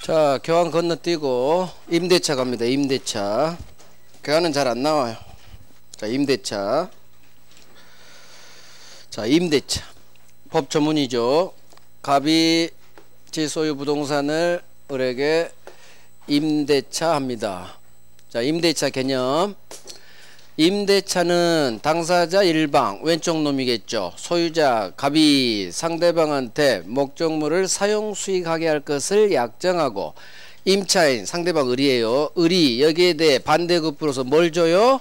자, 교환 건너뛰고 임대차 갑니다. 임대차. 교환은 잘 안 나와요. 자, 임대차. 자, 임대차. 법 전문이죠. 갑이 지소유 부동산을 을에게 임대차 합니다. 자, 임대차 개념. 임대차는 당사자 일방 왼쪽 놈이겠죠. 소유자 갑이 상대방한테 목적물을 사용 수익하게 할 것을 약정하고, 임차인 상대방 을이에요. 을이 여기에 대해 반대급부로서 뭘 줘요?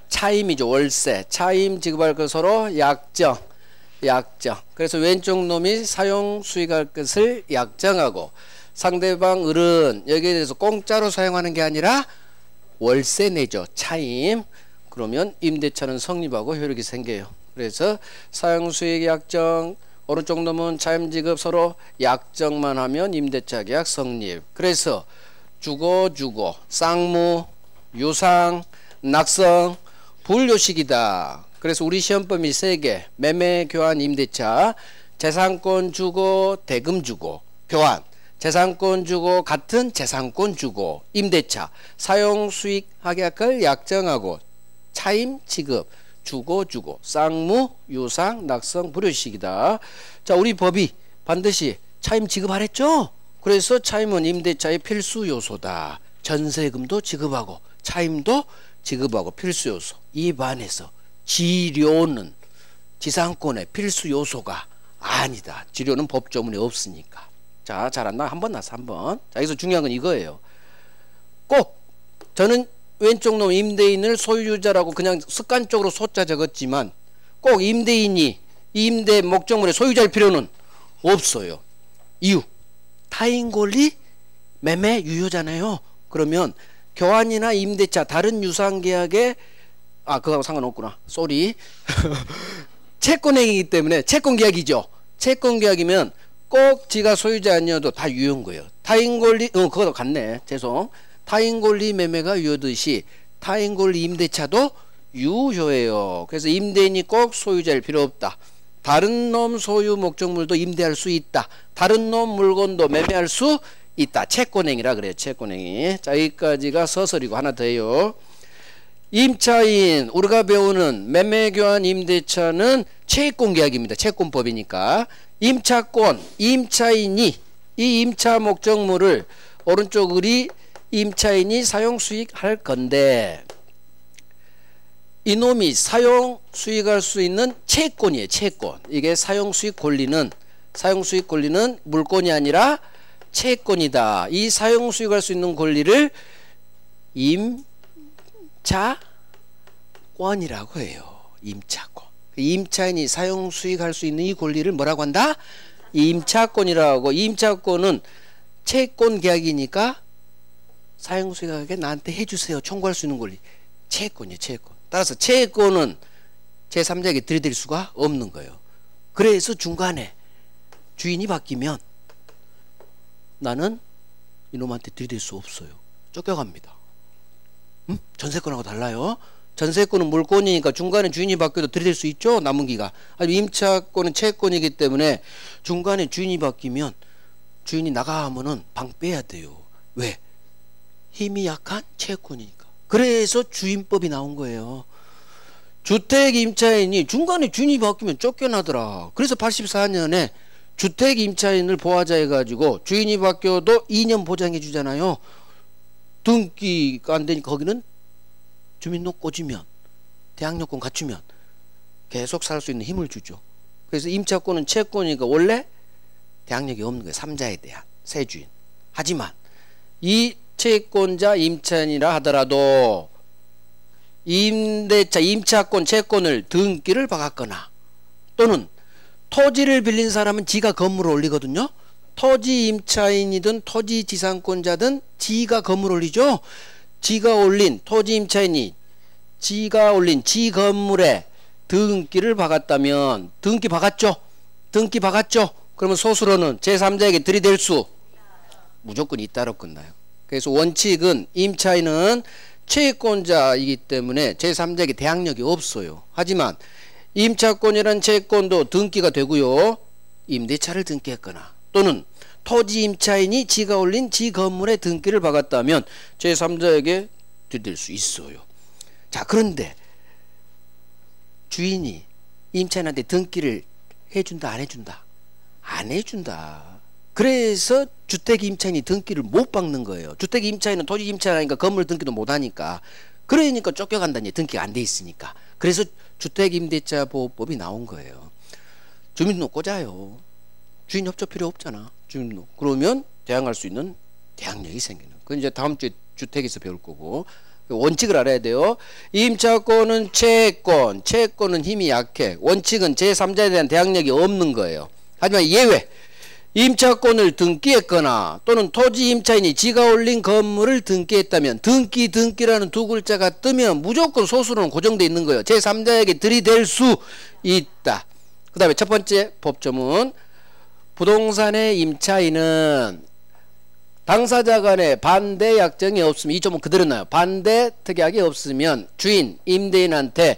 차임이죠. 월세. 차임 지급할 것 서로 약정. 그래서 왼쪽 놈이 사용 수익할 것을 약정하고, 상대방 을은 여기에 대해서 공짜로 사용하는 게 아니라 월세 내죠. 차임. 그러면 임대차는 성립하고 효력이 생겨요. 그래서 사용수익 약정, 오른쪽 놈은 차임지급 서로 약정만 하면 임대차 계약 성립. 그래서 주고, 쌍무, 유상, 낙성, 분료식이다. 그래서 우리 시험범위 3개. 매매, 교환, 임대차. 재산권 주고, 대금 주고, 교환. 재산권 주고, 같은 재산권 주고, 임대차. 사용 수익하게 할 걸 약정하고, 차임 지급, 주고, 쌍무, 유상, 낙성, 불효식이다. 자, 우리 법이 반드시 차임 지급하랬죠? 그래서 차임은 임대차의 필수 요소다. 전세금도 지급하고 차임도 지급하고 필수 요소. 이 반에서 지료는 지상권의 필수 요소가 아니다. 지료는 법조문에 없으니까. 자, 잘한다. 한번 나서 한번. 자, 여기서 중요한 건 이거예요. 꼭 저는 왼쪽 놈 임대인을 소유자라고 그냥 습관적으로 소자 적었지만, 꼭 임대인이 임대 목적물의 소유자일 필요는 없어요. 이유, 타인 권리 매매 유효잖아요. 그러면 교환이나 임대차 다른 유상계약에 그거하고 상관없구나. 쏘리. 채권행위이기 때문에 채권계약이죠. 채권계약이면 꼭 지가 소유자 아니어도 다 유효한 거예요. 타인 권리 그거도 같네. 죄송. 타인 권리 매매가 유효듯이 타인 권리 임대차도 유효해요. 그래서 임대인이 꼭 소유자일 필요 없다. 다른 놈 소유 목적물도 임대할 수 있다. 다른 놈 물건도 매매할 수 있다. 채권행위라 그래요. 채권행위. 자, 여기까지가 서설이고 하나 더해요. 임차인, 우리가 배우는 매매, 교환, 임대차는 채권계약입니다. 채권법이니까. 임차권, 임차인이 이 임차 목적물을 오른쪽 을이 임차인이 사용 수익할 건데, 이놈이 사용 수익할 수 있는 채권이에요. 채권. 이게 사용 수익 권리는 물권이 아니라 채권이다. 이 사용 수익할 수 있는 권리를 임차권이라고 해요. 임차권. 임차인이 사용 수익할 수 있는 이 권리를 뭐라고 한다? 임차권이라고. 임차권은 채권 계약이니까 사용 수익하게 나한테 해주세요. 청구할 수 있는 권리. 채권이에요. 채권. 따라서 채권은 제3자에게 들이댈 수가 없는 거예요. 그래서 중간에 주인이 바뀌면 나는 이놈한테 들이댈 수 없어요. 쫓겨갑니다. 전세권하고 달라요. 전세권은 물권이니까 중간에 주인이 바뀌어도 들이댈 수 있죠. 남은 기간. 임차권은 채권이기 때문에 중간에 주인이 바뀌면 주인이 나가면은 방 빼야 돼요. 왜? 힘이 약한 채권이니까. 그래서 주임법이 나온 거예요. 주택 임차인이 중간에 주인이 바뀌면 쫓겨나더라. 그래서 84년에 주택 임차인을 보호하자 해가지고 주인이 바뀌어도 2년 보장해 주잖아요. 등기가 안 되니까 거기는 주민등록 꽂으면, 대항력권 갖추면 계속 살 수 있는 힘을 주죠. 그래서 임차권은 채권이니까 원래 대항력이 없는 거예요. 3자에 대한 세주인. 하지만 이 채권자 임차인이라 하더라도 임대차 임차권 채권을 등기를 박았거나, 또는 토지를 빌린 사람은 지가 건물을 올리거든요. 토지 임차인이든 토지 지상권자든 지가 건물을 올리죠. 지가 올린 토지 임차인이 지가 올린 지 건물에 등기를 박았다면, 등기 박았죠. 그러면 소수로는 제3자에게 들이댈 수 무조건 잇따라 끝나요. 그래서 원칙은 임차인은 채권자이기 때문에 제3자에게 대항력이 없어요. 하지만 임차권이란 채권도 등기가 되고요. 임대차를 등기했거나 또는 토지 임차인이 지가 올린 지 건물에 등기를 박았다면 제3자에게 들릴 수 있어요. 자, 그런데 주인이 임차인한테 등기를 해준다 안 해준다? 안 해준다. 그래서 주택 임차인이 등기를 못 박는 거예요. 주택 임차인은 토지 임차인이니까 건물 등기도 못 하니까, 그러니까 쫓겨간다니, 등기가 안 돼 있으니까. 그래서 주택임대차 보호법이 나온 거예요. 주민등록 꽂아요. 주인 협조 필요 없잖아. 주민등록. 그러면 대항할 수 있는 대항력이 생기는. 그건 이제 다음 주에 주택에서 배울 거고. 원칙을 알아야 돼요. 임차권은 채권, 채권은 힘이 약해. 원칙은 제3자에 대한 대항력이 없는 거예요. 하지만 예외, 임차권을 등기했거나 또는 토지 임차인이 지가 올린 건물을 등기했다면, 등기라는 두 글자가 뜨면 무조건 소수로는 고정되어 있는 거예요. 제3자에게 들이댈 수 있다. 그 다음에 첫 번째 법조문, 부동산의 임차인은 당사자 간에 반대 약정이 없으면, 이 점은 그대로 나요. 반대 특약이 없으면 주인, 임대인한테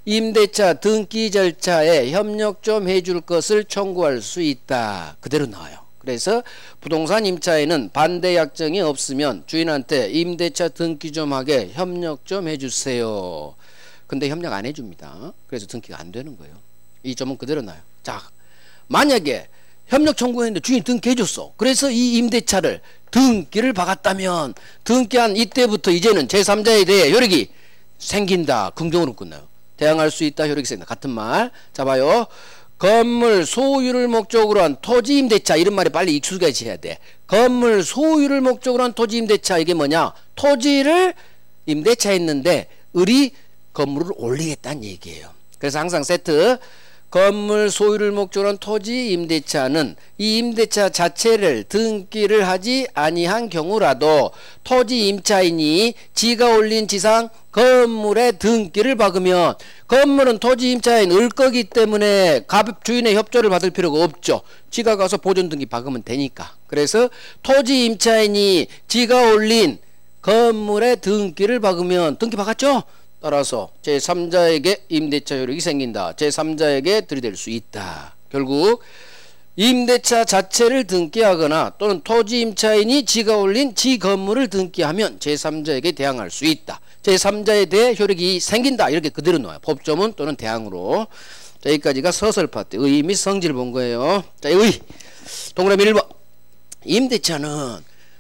임대차 등기 절차에 협력 좀 해줄 것을 청구할 수 있다. 그대로 나와요. 그래서 부동산 임차인은 반대 약정이 없으면 주인한테 임대차 등기 좀 하게 협력 좀 해주세요. 근데 협력 안 해줍니다. 그래서 등기가 안 되는 거예요. 이 점은 그대로 나요. 자, 만약에 협력 청구했는데 주인 등기해줬어. 그래서 이 임대차를 등기를 박았다면 등기한 이때부터 이제는 제3자에 대해 효력이 생긴다. 긍정으로 끝나요. 대항할 수 있다, 효력이 생긴다. 같은 말. 자, 봐요. 건물 소유를 목적으로 한 토지 임대차, 이런 말에 빨리 익숙해져야 돼. 건물 소유를 목적으로 한 토지 임대차, 이게 뭐냐? 토지를 임대차했는데 을이 건물을 올리겠다는 얘기예요. 그래서 항상 세트, 건물 소유를 목적으로 한 토지 임대차는 이 임대차 자체를 등기를 하지 아니한 경우라도 토지 임차인이 지가 올린 지상 건물에 등기를 박으면, 건물은 토지 임차인 을 거기 때문에 주인의 협조를 받을 필요가 없죠. 지가 가서 보존 등기 박으면 되니까. 그래서 토지 임차인이 지가 올린 건물에 등기를 박으면, 등기 박았죠? 따라서 제3자에게 임대차 효력이 생긴다. 제3자에게 들이댈 수 있다. 결국 임대차 자체를 등기하거나 또는 토지 임차인이 지가 올린 지 건물을 등기하면 제3자에게 대항할 수 있다. 제3자에 대해 효력이 생긴다. 이렇게 그대로 놓아요. 법조문 또는 대항으로. 자, 여기까지가 서술 파트, 의 및 성질을 본 거예요. 자, 의. 동그라미 1번. 임대차는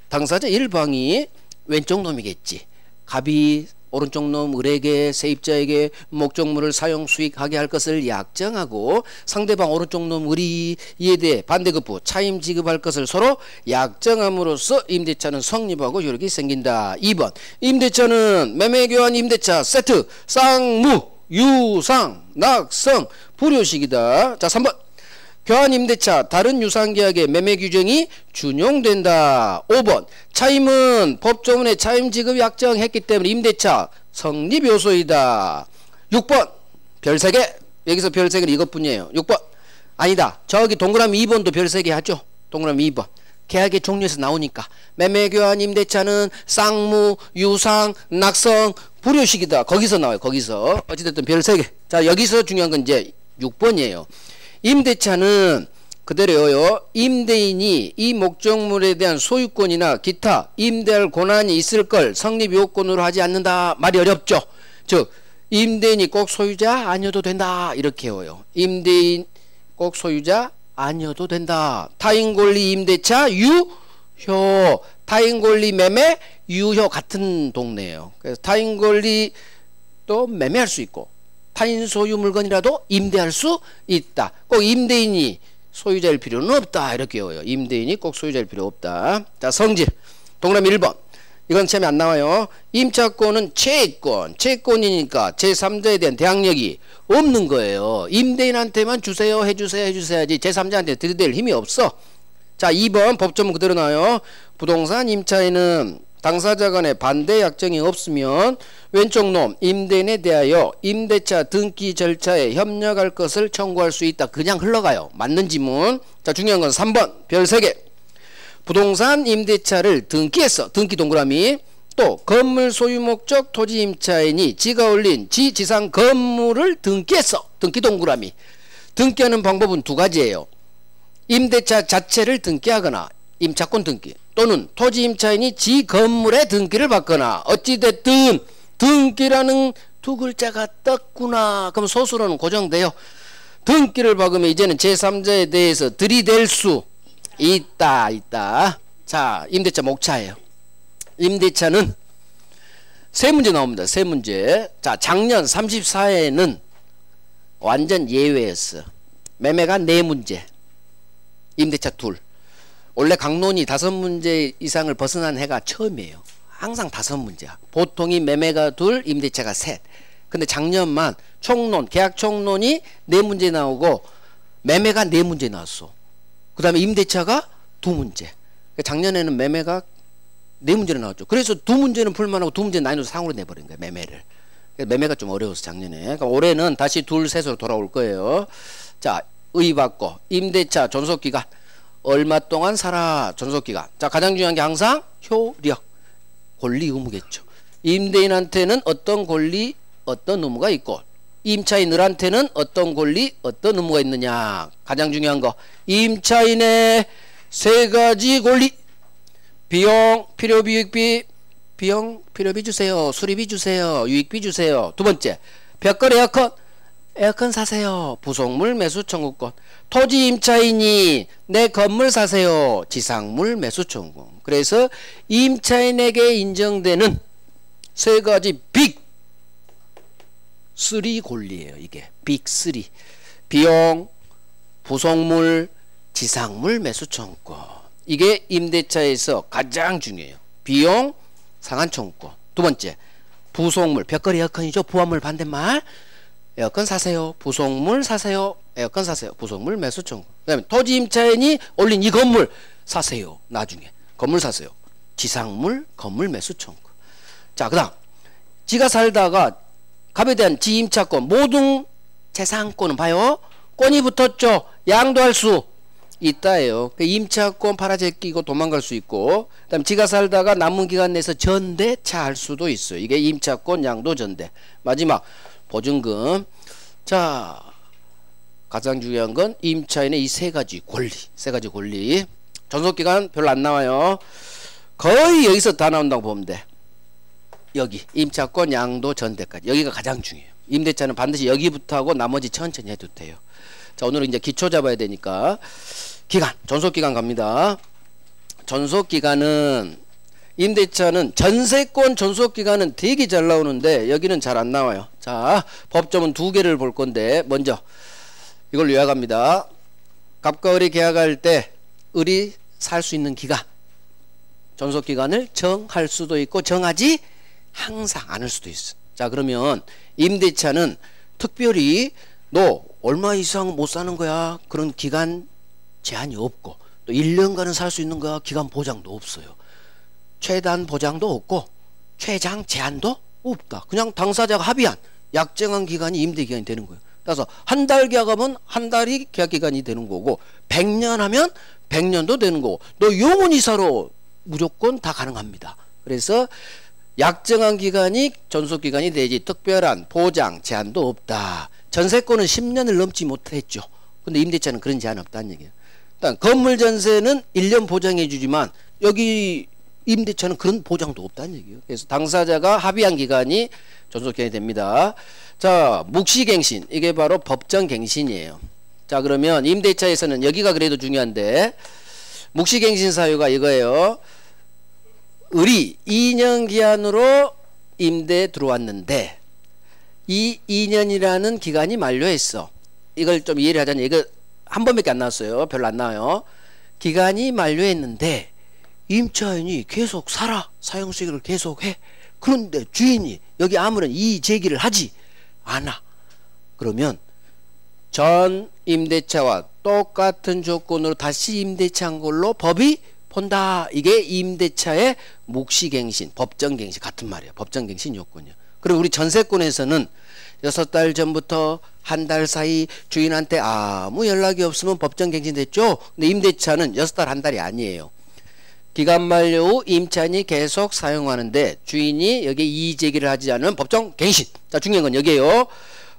당사자 1방이 왼쪽 놈이겠지. 갑이 오른쪽 놈 을에게, 세입자에게 목적물을 사용 수익하게 할 것을 약정하고, 상대방 오른쪽 놈 을이 이에 대해 반대급부 차임 지급할 것을 서로 약정함으로써 임대차는 성립하고 효력이 생긴다. 2번. 임대차는 매매교환 임대차 세트 쌍무 유상 낙성 불효식이다. 자, 3번. 교환 임대차 다른 유상계약의 매매 규정이 준용된다. 5번. 차임은 법조문에 차임 지급 약정했기 때문에 임대차 성립 요소이다. 6번. 별 3개. 여기서 별 3개는 이것뿐이에요. 6번. 아니다. 저기 동그라미 2번도 별 3개 하죠. 동그라미 2번. 계약의 종류에서 나오니까 매매 교환 임대차는 쌍무 유상 낙성 불효식이다. 거기서 나와요. 거기서. 어찌됐든 별 3개. 자, 여기서 중요한 건 이제 6번이에요. 임대차는 그대로요. 임대인이 이 목적물에 대한 소유권이나 기타 임대할 권한이 있을 걸 성립 요건으로 하지 않는다. 말이 어렵죠. 즉 임대인이 꼭 소유자 아니어도 된다. 이렇게 해요. 임대인 꼭 소유자 아니어도 된다. 타인권리 임대차 유효, 타인권리 매매 유효. 같은 동네예요. 그래서 타인권리 또 매매할 수 있고 타인 소유 물건이라도 임대할 수 있다. 꼭 임대인이 소유자일 필요는 없다. 이렇게 외워요. 임대인이 꼭 소유자일 필요 없다. 자, 성질. 동그라미 1번. 이건 시험에 안 나와요. 임차권은 채권. 채권이니까 제3자에 대한 대항력이 없는 거예요. 임대인한테만 주세요. 해주세야지. 제3자한테 들이댈 힘이 없어. 자, 2번 법조문 그대로 나와요. 부동산 임차인은 당사자 간에 반대 약정이 없으면 왼쪽 놈 임대인에 대하여 임대차 등기 절차에 협력할 것을 청구할 수 있다. 그냥 흘러가요. 맞는 지문. 자, 중요한 건 3번 별 3개. 부동산 임대차를 등기했어. 등기 동그라미. 또 건물 소유 목적 토지 임차인이 지가 올린 지상 건물을 등기했어. 등기 동그라미. 등기하는 방법은 두 가지예요. 임대차 자체를 등기하거나 임차권 등기 또는 토지 임차인이 지 건물의 등기를 받거나 어찌됐든 등기라는 두 글자가 떴구나. 그럼 소수로는 고정돼요. 등기를 박으면 이제는 제3자에 대해서 들이댈 수 있다. 자, 임대차 목차예요. 임대차는 세 문제 나옵니다. 세 문제. 자, 작년 34회에는 완전 예외였어. 매매가 4문제, 임대차 2. 원래 강론이 5문제 이상을 벗어난 해가 처음이에요. 항상 5문제야. 보통이 매매가 2, 임대차가 3. 근데 작년만 총론, 계약 총론이 4문제 나오고 매매가 4문제 나왔어. 그 다음에 임대차가 2문제. 작년에는 매매가 4문제로 나왔죠. 그래서 2문제는 풀만하고 2문제는 난이도 상으로 내버린 거야, 매매를. 매매가 좀 어려워서 작년에. 그러니까 올해는 다시 2, 3으로 돌아올 거예요. 자, 의받고 임대차 존속기간 얼마 동안 살아. 존속기간. 자, 가장 중요한 게 항상 효력, 권리 의무겠죠. 임대인한테는 어떤 권리, 어떤 의무가 있고 임차인들한테는 어떤 권리, 어떤 의무가 있느냐. 가장 중요한 거 임차인의 3가지 권리. 비용, 필요비, 유익비. 비용, 필요비 주세요. 수리비 주세요. 유익비 주세요. 두 번째, 벽걸 에어컨. 에어컨 사세요. 부속물 매수 청구권. 토지 임차인이 내 건물 사세요. 지상물 매수 청구. 그래서 임차인에게 인정되는 3가지 빅 3 권리예요. 이게 빅 3. 비용, 부속물, 지상물 매수 청구권. 이게 임대차에서 가장 중요해요. 비용, 상한 청구권. 두 번째, 부속물, 벽걸이 에어컨이죠. 부합물 반대말. 에어컨 사세요. 부속물 사세요. 에어컨 사세요. 부속물 매수 청구. 그 다음에 토지 임차인이 올린 이 건물 사세요. 나중에 건물 사세요. 지상물, 건물 매수 청구. 자, 그 다음 지가 살다가 갑에 대한 지임차권 모든 재산권은 봐요. 권이 붙었죠. 양도할 수 있다예요. 임차권 팔아제끼고 도망갈 수 있고, 그 다음 지가 살다가 남은 기간 내에서 전대차 할 수도 있어요. 이게 임차권 양도 전대. 마지막 보증금. 자, 가장 중요한 건 임차인의 이 3가지 권리. 3가지 권리. 존속기간 별로 안 나와요. 거의 여기서 다 나온다고 보면 돼. 여기 임차권 양도 전대까지. 여기가 가장 중요해요. 임대차는 반드시 여기부터 하고 나머지 천천히 해도 돼요. 자, 오늘은 이제 기초 잡아야 되니까 기간, 존속기간 갑니다. 존속기간은 임대차는 전세권 존속기간은 되게 잘 나오는데 여기는 잘 안 나와요. 자, 법조문 2개를 볼 건데 먼저 이걸 요약합니다. 갑과 을이 계약할 때 을이 살 수 있는 기간, 존속기간을 정할 수도 있고 정하지 항상 않을 수도 있어. 자, 그러면 임대차는 특별히 너 얼마 이상 못 사는 거야 그런 기간 제한이 없고, 또 1년간은 살 수 있는 거야 기간 보장도 없어요. 최단 보장도 없고 최장 제한도 없다. 그냥 당사자가 합의한 약정한 기간이 임대기간이 되는 거예요. 그래서 한 달 계약하면 한 달이 계약기간이 되는 거고, 100년 하면 100년도 되는 거고, 너 영원히 살아 무조건 다 가능합니다. 그래서 약정한 기간이 존속기간이 되지 특별한 보장 제한도 없다. 전세권은 10년을 넘지 못했죠. 근데 임대차는 그런 제한 없다는 얘기예요. 일단 건물 전세는 1년 보장해 주지만 여기 임대차는 그런 보장도 없다는 얘기예요. 그래서 당사자가 합의한 기간이 존속기간이 됩니다. 자, 묵시갱신. 이게 바로 법정갱신이에요. 자, 그러면 임대차에서는 여기가 그래도 중요한데 묵시갱신 사유가 이거예요. 을이 2년 기한으로 임대에 들어왔는데 이 2년이라는 기간이 만료했어. 이걸 좀 이해를 하자면 이거 한 번밖에 안 나왔어요. 별로 안 나와요. 기간이 만료했는데 임차인이 계속 살아. 사용수익을 계속해. 그런데 주인이 여기 아무런 이의 제기를 하지 않아. 그러면 전 임대차와 똑같은 조건으로 다시 임대차한 걸로 법이 본다. 이게 임대차의 묵시갱신, 법정갱신 같은 말이에요. 법정갱신 요건이요. 그리고 우리 전세권에서는 6달 전부터 한 달 사이 주인한테 아무 연락이 없으면 법정갱신 됐죠. 근데 임대차는 6달 한 달이 아니에요. 기간 만료 후 임차인이 계속 사용하는데 주인이 여기에 이의제기를 하지 않으면 법정갱신. 자, 중요한 건 여기에요.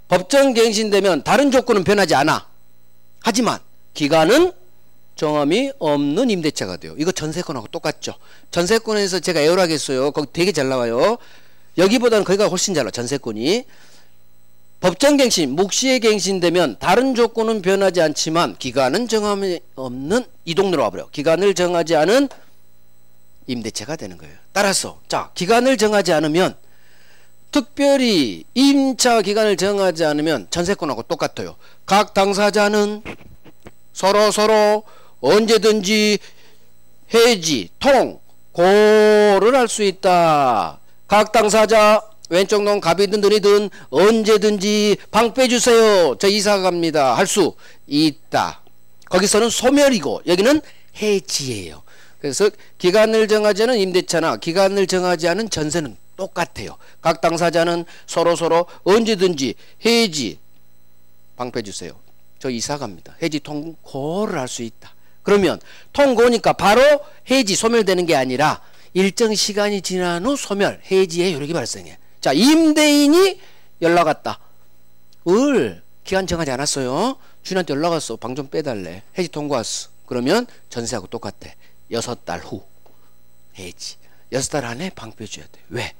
법정갱신되면 다른 조건은 변하지 않아. 하지만 기간은 정함이 없는 임대차가 돼요. 이거 전세권하고 똑같죠. 전세권에서 제가 애월하겠어요. 거기 되게 잘 나와요. 여기보다는 거기가 훨씬 잘 나와. 전세권이. 법정갱신, 묵시에 갱신되면 다른 조건은 변하지 않지만 기간은 정함이 없는 이 동네로 와버려. 기간을 정하지 않은 임대차가 되는 거예요. 따라서 자, 기간을 정하지 않으면, 특별히 임차 기간을 정하지 않으면 전세권하고 똑같아요. 각 당사자는 서로 언제든지 해지, 통, 고를 할 수 있다. 각 당사자 왼쪽 놈 갑이든 들이든 언제든지 방 빼주세요, 저 이사 갑니다, 할 수 있다. 거기서는 소멸이고 여기는 해지예요. 그래서 기간을 정하지 않은 임대차나 기간을 정하지 않은 전세는 똑같아요. 각 당사자는 서로 언제든지 해지, 방 빼주세요, 저 이사 갑니다, 해지 통고를 할 수 있다. 그러면 통고니까 바로 해지 소멸되는 게 아니라 일정 시간이 지난 후 소멸, 해지의 효력이 발생해. 자, 임대인이 연락 왔다. 기간 정하지 않았어요. 주인한테 연락 왔어. 방 좀 빼달래. 해지 통고 왔어. 그러면 전세하고 똑같아. 6달 후 해지. 6달 안에 방 빼줘야 돼. 왜?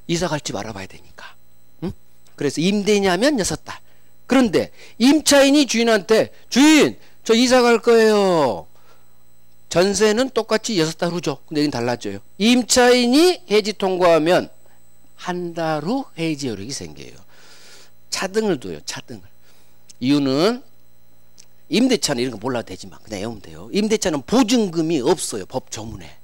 이사 갈지 알아봐야 되니까. 응? 그래서 임대인이 하면 6달. 그런데 임차인이 주인한테 주인, 저 이사 갈 거예요. 전세는 똑같이 6달 후죠. 근데 여긴 달라져요. 임차인이 해지 통고하면 한 달 후 해지 효력이 생겨요. 차등을 둬요. 차등을. 이유는 임대차는 이런 거 몰라도 되지만 그냥 외우면 돼요. 임대차는 보증금이 없어요. 법 조문에.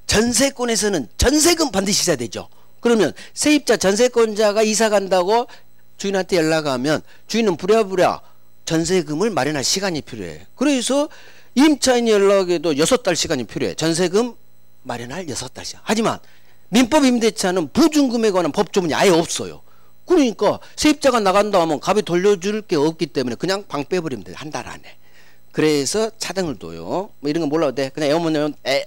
전세권에서는 전세금 반드시 있어야 되죠. 그러면 세입자 전세권자가 이사 간다고 주인한테 연락하면 주인은 부랴부랴 전세금을 마련할 시간이 필요해. 그래서 임차인이 연락해도 6달 시간이 필요해. 전세금 마련할 6달 시간. 하지만 민법 임대차는 보증금에 관한 법조문이 아예 없어요. 그러니까 세입자가 나간다 하면 갑이 돌려줄 게 없기 때문에 그냥 방 빼버리면 돼요. 한 달 안에. 그래서 차등을 둬요. 뭐 이런 거 몰라도 돼. 그냥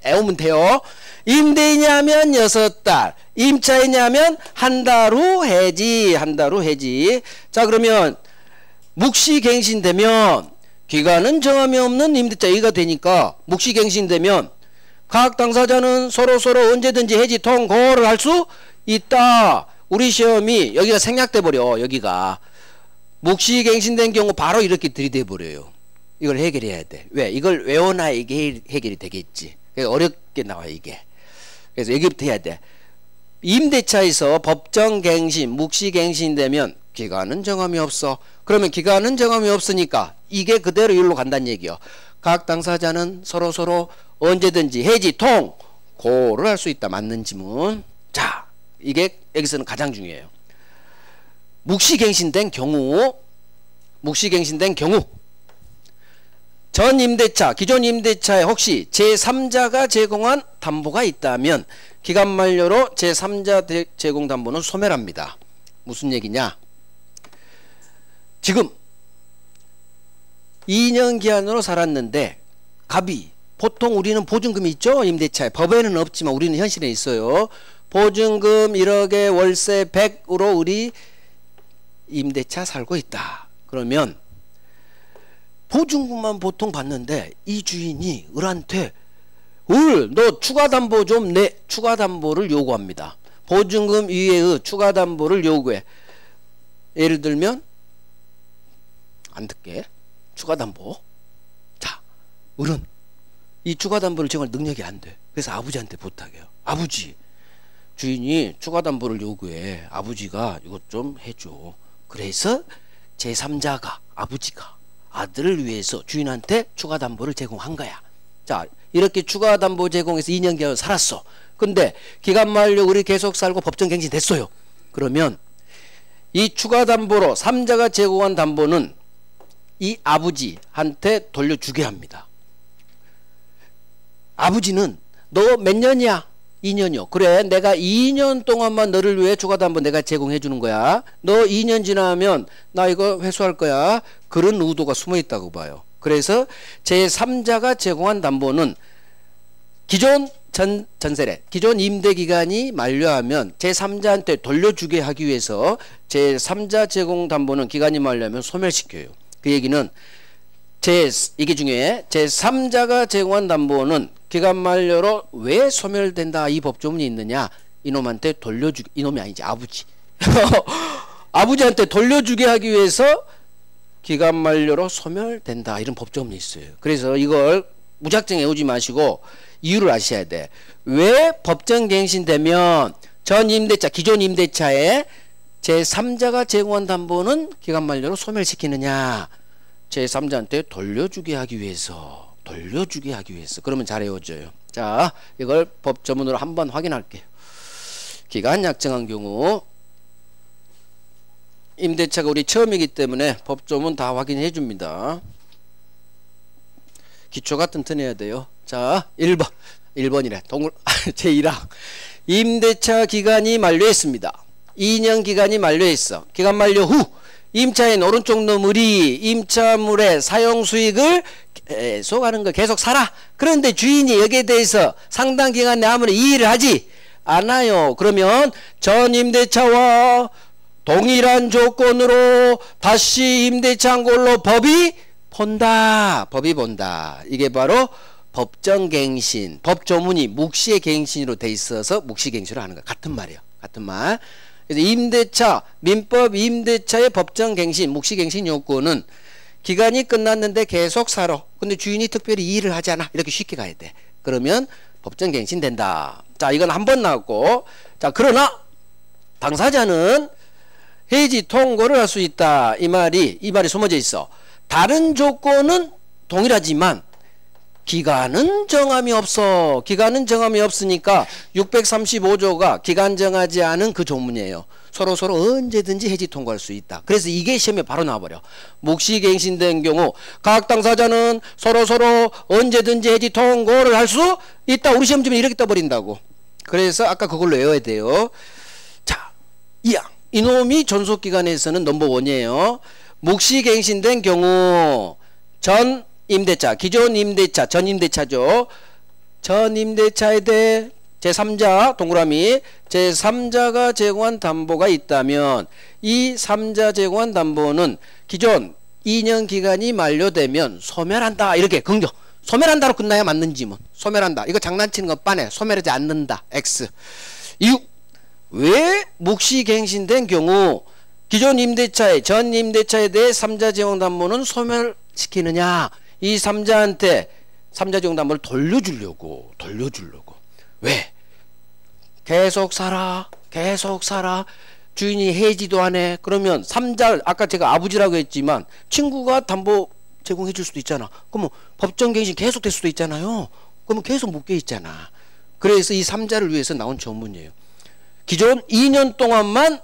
애우면 돼요. 임대인이 하면 6달, 임차인이 하면 한 달 후 해지. 한 달 후 해지. 자, 그러면 묵시갱신되면 기간은 정함이 없는 임대차 이가 되니까 묵시갱신되면 각 당사자는 서로 언제든지 해지 통고를 할 수 있다. 우리 시험이 여기가 생략돼 버려. 여기가 묵시갱신된 경우 바로 이렇게 들이대 버려요. 이걸 해결해야 돼. 왜? 이걸 외워놔야 이게 해결이 되겠지. 어렵게 나와 이게. 그래서 여기부터 해야 돼. 임대차에서 법정갱신, 묵시갱신되면 기간은 정함이 없어. 그러면 기간은 정함이 없으니까 이게 그대로 일로 간다는 얘기요. 각 당사자는 서로 언제든지 해지 통고를 할 수 있다. 맞는 지문. 자, 이게 여기서는 가장 중요해요. 묵시갱신된 경우 전 임대차, 기존 임대차에 혹시 제3자가 제공한 담보가 있다면 기간 만료로 제3자 제공 담보는 소멸합니다. 무슨 얘기냐? 지금 2년 기한으로 살았는데 갑이, 보통 우리는 보증금이 있죠. 임대차에. 법에는 없지만 우리는 현실에 있어요. 보증금 1억에 월세 100으로 우리 임대차 살고 있다. 그러면 보증금만 보통 받는데 이 주인이 을한테 너 추가담보 좀 내. 추가담보를 요구합니다. 보증금 이외의 추가담보를 요구해. 예를 들면 안 듣게 추가담보. 자, 을은 이 추가담보를 제공할 능력이 안 돼. 그래서 아버지한테 부탁해요. 아버지, 주인이 추가담보를 요구해. 아버지가 이것 좀 해줘. 그래서 제3자가, 아버지가 아들을 위해서 주인한테 추가담보를 제공한 거야. 자, 이렇게 추가담보 제공해서 2년 개월 살았어. 근데 기간 만료 우리 계속 살고 법정갱신 됐어요. 그러면 이 추가담보로 3자가 제공한 담보는 이 아버지한테 돌려주게 합니다. 아버지는 너 몇 년이야? 2년이요. 그래, 내가 2년 동안만 너를 위해 추가담보 내가 제공해 주는 거야. 너 2년 지나면 나 이거 회수할 거야. 그런 의도가 숨어 있다고 봐요. 그래서 제3자가 제공한 담보는 기존 전세래, 기존 임대기간이 만료하면 제3자한테 돌려주게 하기 위해서 제3자 제공 담보는 기간이 만료하면 소멸시켜요. 그 얘기는 이게 중요해. 제3자가 제공한 담보는 기간 만료로 왜 소멸된다 이 법조문이 있느냐, 이놈한테 돌려주기, 이놈이 아니지 아버지 아버지한테 돌려주게 하기 위해서 기간 만료로 소멸된다 이런 법조문이 있어요. 그래서 이걸 무작정 외우지 마시고 이유를 아셔야 돼. 왜 법정갱신되면 전 임대차, 기존 임대차에 제3자가 제공한 담보는 기간 만료로 소멸시키느냐, 제3자한테 돌려주게 하기 위해서, 그러면 잘 외워져요. 자, 이걸 법조문으로 한번 확인할게요. 기간 약정한 경우, 임대차가 우리 처음이기 때문에 법조문 다 확인해 줍니다. 기초가 튼튼해야 돼요. 자, 1번이래. 제1항. 임대차 기간이 만료했습니다. 2년 기간이 만료했어. 기간 만료 후 임차인 오른쪽 놈이 임차물의 사용 수익을 계속 하는 거, 계속 살아. 그런데 주인이 여기에 대해서 상당 기간 내 아무리 이의를 하지 않아요. 그러면 전 임대차와 동일한 조건으로 다시 임대차한 걸로 법이 본다. 이게 바로 법정갱신. 법조문이 묵시의 갱신으로 돼 있어서 묵시갱신을 하는 거야. 같은 말이에요. 같은 말. 그래서 임대차, 민법 임대차의 법정갱신, 묵시갱신 요건은 기간이 끝났는데 계속 살아. 근데 주인이 특별히 이의를 하지 않아. 이렇게 쉽게 가야 돼. 그러면 법정갱신 된다. 자, 이건 한 번 나왔고, 자, 그러나 당사자는 해지 통고를 할 수 있다. 이 말이 숨어져 있어. 다른 조건은 동일하지만 기간은 정함이 없어. 기간은 정함이 없으니까 635조가 기간 정하지 않은 그 조문이에요. 서로 언제든지 해지 통고할 수 있다. 그래서 이게 시험에 바로 나와버려. 묵시갱신된 경우 각 당사자는 서로 언제든지 해지 통고를 할 수 있다. 우리 시험지면 이렇게 떠버린다고. 그래서 아까 그걸로 외워야 돼요. 자, 이놈이 존속기간에서는 넘버원이에요. 묵시갱신된 경우 전 임대차, 기존 임대차, 전 임대차죠. 전 임대차에 대해 제3자, 동그라미, 제3자가 제공한 담보가 있다면 이 3자 제공한 담보는 기존 2년 기간이 만료되면 소멸한다. 이렇게 긍정. 소멸한다로 끝나야 맞는지 뭐. 소멸한다. 이거 장난치는 거 빤해. 소멸하지 않는다. X. 이유. 왜 묵시갱신된 경우 기존 임대차에, 전 임대차에 대해 3자 제공 담보는 소멸시키느냐. 이 3자한테 3자 제공 담보를 돌려주려고. 왜? 계속 살아. 주인이 해지도 안 해. 그러면 3자, 아까 제가 아버지라고 했지만 친구가 담보 제공해 줄 수도 있잖아. 그러면 법정갱신 계속 될 수도 있잖아요. 그러면 계속 묶여 있잖아. 그래서 이 3자를 위해서 나온 조문이에요. 기존 2년 동안만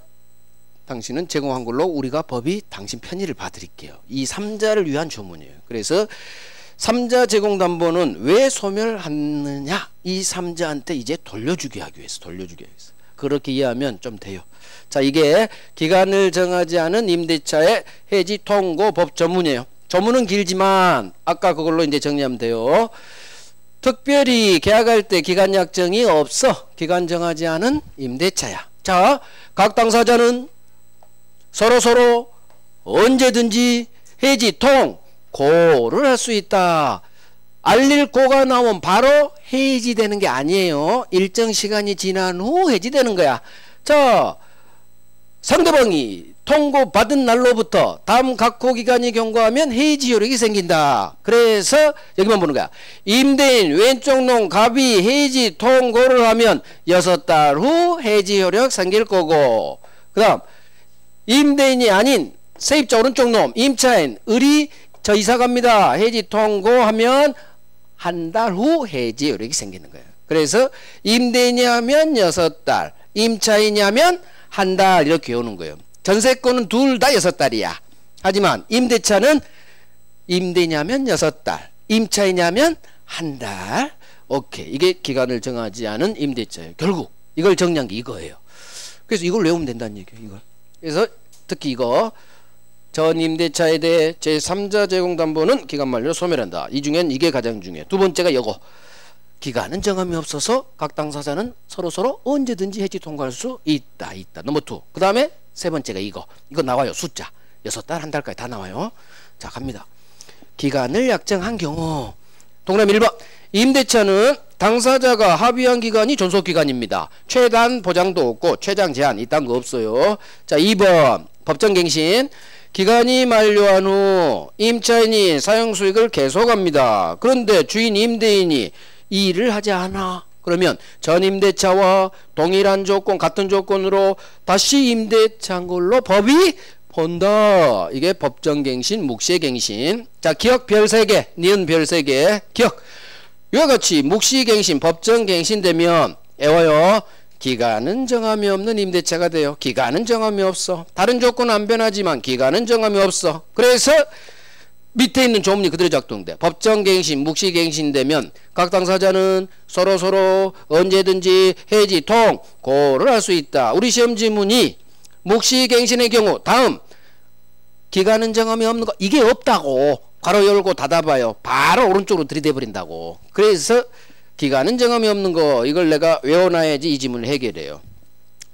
당신은 제공한 걸로 우리가 법이 당신 편의를 봐드릴게요. 이 3자를 위한 조문이에요. 그래서 3자 제공담보는 왜 소멸하느냐? 이 3자한테 이제 돌려주게 하기 위해서. 그렇게 이해하면 좀 돼요. 자, 이게 기간을 정하지 않은 임대차의 해지 통고 법 조문이에요. 조문은 길지만 아까 그걸로 이제 정리하면 돼요. 특별히 계약할 때 기간 약정이 없어. 기간 정하지 않은 임대차야. 자, 각 당사자는 서로 언제든지 해지 통고를 할 수 있다. 알릴 고가 나오면 바로 해지되는 게 아니에요. 일정 시간이 지난 후 해지되는 거야. 자, 상대방이 통고받은 날로부터 다음 각호 기간이 경과하면 해지 효력이 생긴다. 그래서 여기만 보는 거야. 임대인 왼쪽 놈 갑이 해지 통고를 하면 6달 후 해지 효력 생길 거고, 그 다음 임대인이 아닌 세입자 오른쪽 놈 임차인 을이 저 이사 갑니다. 해지 통고하면 한 달 후 해지 효력이 생기는 거예요. 그래서 임대인이 하면 6달, 임차인이 하면 한 달 이렇게 오는 거예요. 전세권은 둘 다 6달이야. 하지만 임대차는 임대인이 하면 6달, 임차인이 하면 한 달. 오케이. 이게 기간을 정하지 않은 임대차예요. 결국 이걸 정리한 게 이거예요. 그래서 이걸 외우면 된다는 얘기예요. 이걸. 그래서 특히 이거 전 임대차에 대해 제3자 제공담보는 기간 만료로 소멸한다. 이 중엔 이게 가장 중요해. 두 번째가 이거. 기간은 정함이 없어서 각 당사자는 서로 언제든지 해지 통과할 수 있다. 넘버 2. 그 다음에 세 번째가 이거 나와요. 숫자 6달, 한 달까지 다 나와요. 자, 갑니다. 기간을 약정한 경우. 동그라미 1번. 임대차는 당사자가 합의한 기간이 존속기간입니다. 최단 보장도 없고 최장 제한 이딴 거 없어요. 자, 2번. 법정갱신. 기간이 만료한 후 임차인이 사용수익을 계속합니다. 그런데 주인 임대인이 이 일을 하지 않아. 그러면 전 임대차와 동일한 조건 같은 조건으로 다시 임대차한 걸로 법이 본다. 이게 법정갱신, 묵시갱신. 자, 기억 별 3개, 니은 별 3개. 기억. 이와 같이 묵시갱신, 법정갱신 되면 애워요. 기간은 정함이 없는 임대차가 돼요. 기간은 정함이 없어. 다른 조건은 안 변하지만 기간은 정함이 없어. 그래서 밑에 있는 조문이 그대로 작동돼. 법정갱신, 묵시갱신 되면 각 당사자는 서로 언제든지 해지, 통고를 할 수 있다. 우리 시험 지문이 묵시갱신의 경우 다음 기간은 정함이 없는 거 이게 없다고 괄호 열고 닫아봐요. 바로 오른쪽으로 들이대버린다고. 그래서 기간은 정함이 없는 거 이걸 내가 외워놔야지 이 지문을 해결해요.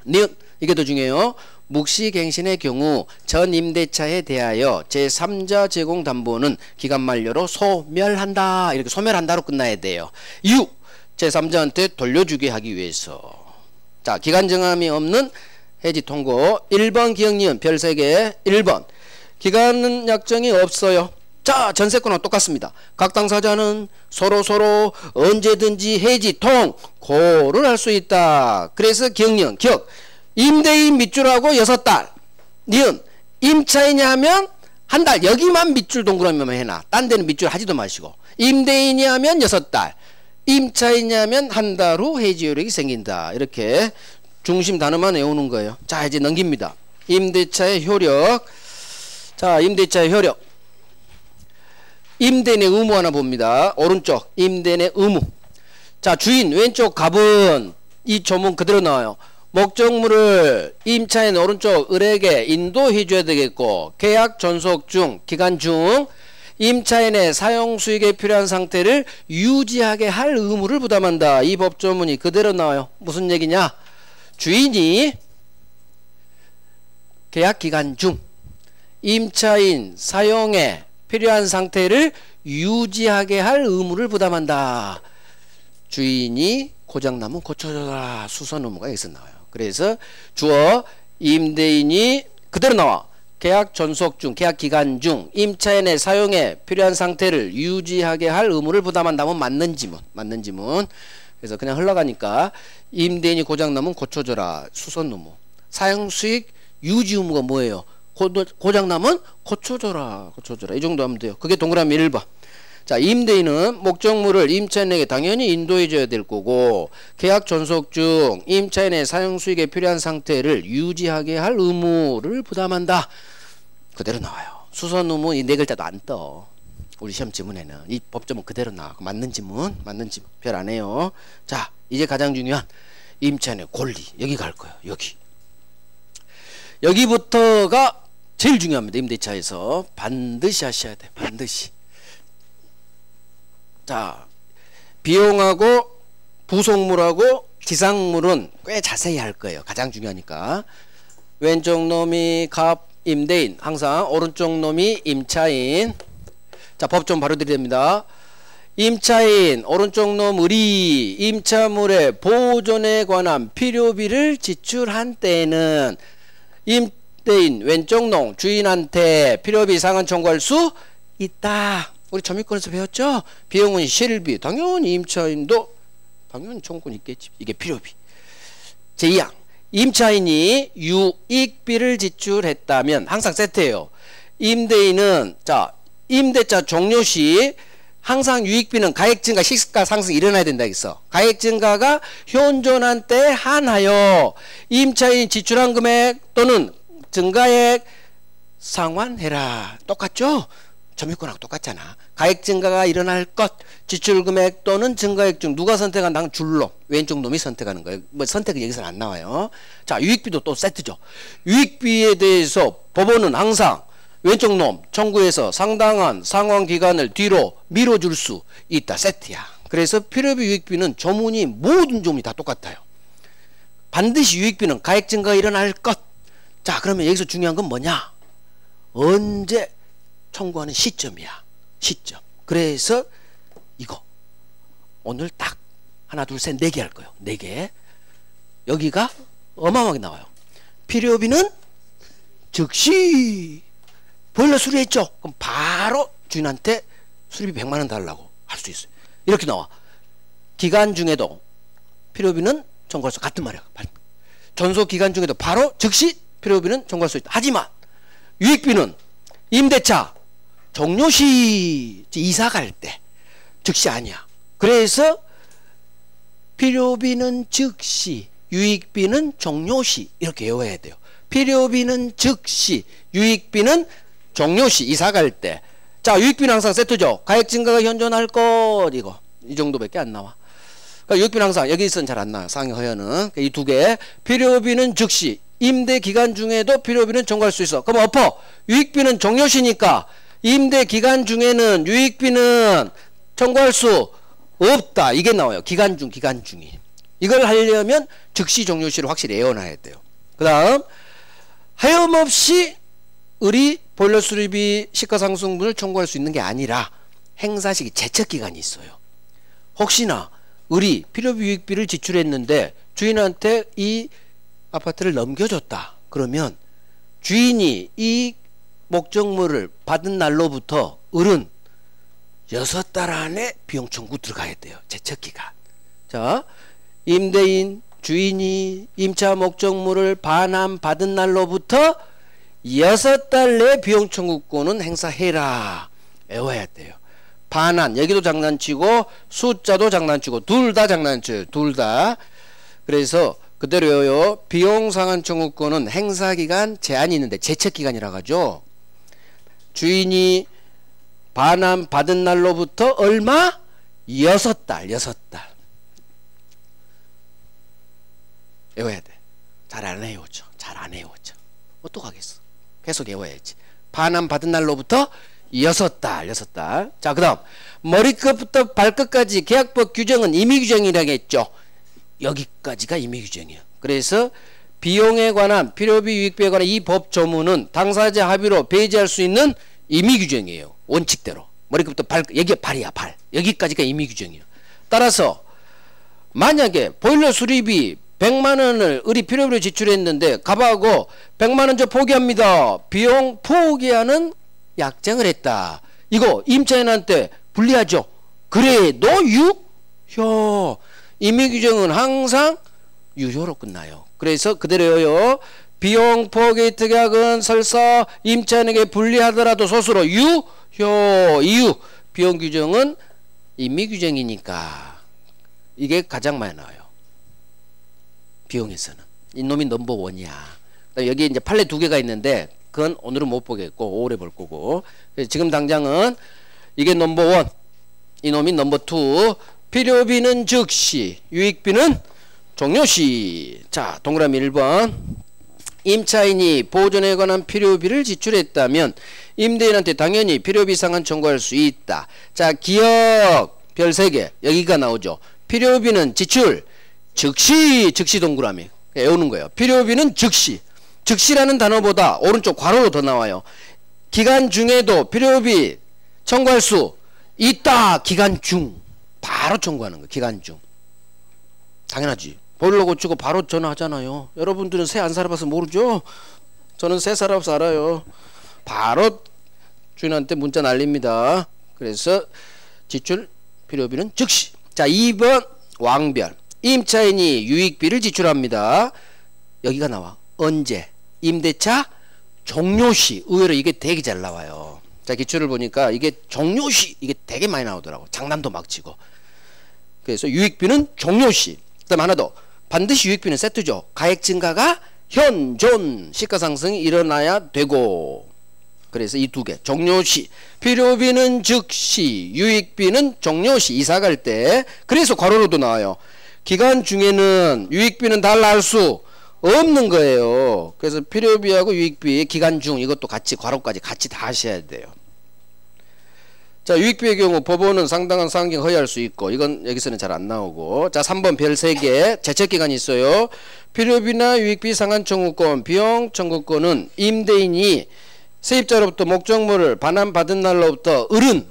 니은 이게 더 중요해요. 묵시갱신의 경우 전 임대차에 대하여 제3자 제공 담보는 기간 만료로 소멸한다. 이렇게 소멸한다로 끝나야 돼요. 이유 제3자한테 돌려주게 하기 위해서. 자, 기간 정함이 없는 해지 통고. 1번 기억 니은 별 3개. 1번 기간 약정이 없어요. 자, 전세권하고 똑같습니다. 각 당사자는 서로 언제든지 해지, 통고를 할 수 있다. 그래서 기억 니은 기억. 임대인 밑줄하고 6달. 니은 임차인이 하면 한 달. 여기만 밑줄 동그라미만 해놔. 딴 데는 밑줄 하지도 마시고. 임대인이 하면 6달. 임차인이 하면 한 달 후 해지 효력이 생긴다. 이렇게 중심 단어만 외우는 거예요. 자, 이제 넘깁니다. 임대차의 효력. 자, 임대차의 효력. 임대인의 의무 하나 봅니다. 오른쪽 임대인의 의무. 자, 주인 왼쪽 갑은 이 조문 그대로 나와요. 목적물을 임차인 오른쪽 을에게 인도해 줘야 되겠고 계약 존속 중 기간 중 임차인의 사용 수익에 필요한 상태를 유지하게 할 의무를 부담한다. 이 법조문이 그대로 나와요. 무슨 얘기냐? 주인이 계약 기간 중 임차인 사용에 필요한 상태를 유지하게 할 의무를 부담한다. 주인이 고장나면 고쳐줘라. 수선 의무가 여기서 나와요. 그래서 주어 임대인이 그대로 나와. 계약 존속 중, 계약 기간 중 임차인의 사용에 필요한 상태를 유지하게 할 의무를 부담한다면 맞는 지문. 맞는 지문. 그래서 그냥 흘러가니까 임대인이 고장나면 고쳐줘라. 수선 의무. 사용 수익 유지 의무가 뭐예요? 고장나면 고쳐줘라. 이 정도 하면 돼요. 그게 동그라미 1번. 자, 임대인은 목적물을 임차인에게 당연히 인도해 줘야 될 거고 계약 존속 중 임차인의 사용 수익에 필요한 상태를 유지하게 할 의무를 부담한다. 그대로 나와요. 수선 의무 이 4글자도 안 떠. 우리 시험 지문에는 이 법조문 그대로 나와. 맞는 지문 별 안 해요. 자, 이제 가장 중요한 임차인의 권리. 여기 갈 거예요. 여기부터가 제일 중요합니다. 임대차에서 반드시 하셔야 돼. 반드시. 자, 비용하고 부속물하고 지상물은 꽤 자세히 할 거예요. 가장 중요하니까. 왼쪽 놈이 갑 임대인, 항상 오른쪽 놈이 임차인. 자, 법 좀 바로 드립니다. 임차인, 오른쪽 놈 을이 임차물의 보존에 관한 필요비를 지출한 때에는 임대인, 왼쪽 놈 주인한테 필요비 상환 청구할 수 있다. 우리 점유권에서 배웠죠? 비용은 실비. 당연히 임차인도 당연히 청구권 있겠지. 이게 필요비. 제2항. 임차인이 유익비를 지출했다면 항상 세트예요. 임대인은 자, 임대차 종료 시 항상 유익비는 가액 증가, 시가 상승이 일어나야 된다 했어. 가액 증가가 현존한 때에 한하여 임차인이 지출한 금액 또는 증가액 상환해라. 똑같죠? 점유권하고 똑같잖아. 가액 증가가 일어날 것, 지출 금액 또는 증가액 중 누가 선택한다는 줄로 왼쪽 놈이 선택하는 거예요. 뭐 선택은 여기서는 안 나와요. 자, 유익비도 또 세트죠. 유익비에 대해서 법원은 항상 왼쪽 놈 청구해서 상당한 상환 기간을 뒤로 미뤄줄 수 있다. 세트야. 그래서 필요비 유익비는 조문이 모든 조문이 다 똑같아요. 반드시 유익비는 가액 증가가 일어날 것. 자, 그러면 여기서 중요한 건 뭐냐? 언제 청구하는 시점이야. 시점. 그래서 이거 오늘 딱 하나 둘 셋 네 개 할 거예요. 네 개. 여기가 어마어마하게 나와요. 필요비는 즉시 보일러 수리했죠. 그럼 바로 주인한테 수리비 100만 원 달라고 할 수 있어요. 이렇게 나와. 기간 중에도 필요비는 청구할 수 같은 말이야. 전소 기간 중에도 바로 즉시 필요비는 청구할 수 있다. 하지만 유익비는 임대차 종료시 이사 갈 때 즉시 아니야. 그래서 필요비는 즉시 유익비는 종료시 이렇게 외워야 돼요. 필요비는 즉시 유익비는 종료시 이사 갈 때. 자, 유익비는 항상 세트죠. 가액 증가가 현존할 것 이거 이 정도밖에 안 나와. 그러니까 유익비는 항상 여기 있으면 잘 안 나와요. 상위 허연은 이 두 개. 필요비는 즉시 임대 기간 중에도 필요비는 청구할 수 있어. 그럼 엎어 유익비는 종료시니까 임대 기간 중에는 유익비는 청구할 수 없다. 이게 나와요. 기간 중이. 이걸 하려면 즉시 종료시를 확실히 외워놔야 돼요. 그 다음 하염없이 의리 보일러 수리비 시가상승분을 청구할 수 있는 게 아니라 행사시기 제척기간이 있어요. 혹시나 의리 필요비 유익비를 지출했는데 주인한테 이 아파트를 넘겨줬다. 그러면 주인이 이 목적물을 받은 날로부터 을은 6달 안에 비용 청구 들어가야 돼요. 제척기간. 자, 임대인 주인이 임차 목적물을 반환 받은 날로부터 6달 내 비용 청구권은 행사해라. 외워야 돼요. 반환 여기도 장난치고 숫자도 장난치고 둘 다 장난쳐요. 둘 다. 그래서 그대로 외워요. 비용 상환 청구권은 행사기간 제한이 있는데 제척기간이라고 하죠. 주인이 반환 받은 날로부터 얼마? 6달. 외워야 돼. 잘 안 외우죠. 어떡하겠어. 계속 외워야지. 반환 받은 날로부터 6달. 자, 그 다음 머리끝부터 발끝까지 계약법 규정은 임의규정이라고 했죠. 여기까지가 임의규정이에요. 그래서 비용에 관한 필요비 유익비에 관한 이 법 조문은 당사자 합의로 배제할 수 있는 임의규정이에요. 원칙대로. 머리끝부터 발끝, 여기가 발이야, 발. 여기까지가 임의규정이에요. 따라서 만약에 보일러 수리비 100만 원을 의리 필요비로 지출했는데 갑하고 100만 원 저 포기합니다. 비용 포기하는 약정을 했다. 이거 임차인한테 불리하죠. 그래도 유효. 임의규정은 항상 유효로 끝나요. 그래서 그대로요. 비용 포기 특약은 설사 임차인에게 불리하더라도 소수로 유효. 이유 비용 규정은 임의규정이니까 이게 가장 많이 나와요. 비용에서는 이놈이 넘버원이야. 여기 이제 판례 2개가 있는데 그건 오늘은 못 보겠고 오래 볼 거고, 지금 당장은 이게 넘버원, 이놈이 넘버2. 필요비는 즉시, 유익비는 종료시. 자, 동그라미 1번. 임차인이 보존에 관한 필요비를 지출했다면 임대인한테 당연히 필요비 상환 청구할 수 있다. 자, 기억 별 3개 여기가 나오죠. 필요비는 지출 즉시 동그라미 외우는 거예요. 필요비는 즉시라는 단어보다 오른쪽 괄호로 더 나와요. 기간 중에도 필요비 청구할 수 있다. 기간 중 바로 청구하는 거. 기간 중 당연하지. 보일러 고치고 바로 전화하잖아요. 여러분들은 새 안 살아봐서 모르죠. 저는 새 살아봐서 알아요. 바로 주인한테 문자 날립니다. 그래서 지출 필요비는 즉시. 자, 2번 왕별. 임차인이 유익비를 지출합니다. 여기가 나와. 언제? 임대차 종료시. 의외로 이게 되게 잘 나와요. 자, 기출을 보니까 이게 종료시 이게 되게 많이 나오더라고. 장난도 막 치고. 그래서 유익비는 종료시. 그 다음 하나 더. 반드시 유익비는 세트죠. 가액 증가가 현존 시가상승이 일어나야 되고. 그래서 이 2개. 종료시. 필요비는 즉시, 유익비는 종료시. 이사 갈 때. 그래서 괄호로도 나와요. 기간 중에는 유익비는 달라할 수 없는 거예요. 그래서 필요비하고 유익비, 기간 중 이것도 같이 괄호까지 같이 다 하셔야 돼요. 자, 유익비의 경우 법원은 상당한 상경 허용할 수 있고, 이건 여기서는 잘 안 나오고. 자, 3번 별 3개 제척기간이 있어요. 필요비나 유익비 상환 청구권, 비용 청구권은 임대인이 세입자로부터 목적물을 반환받은 날로부터 을은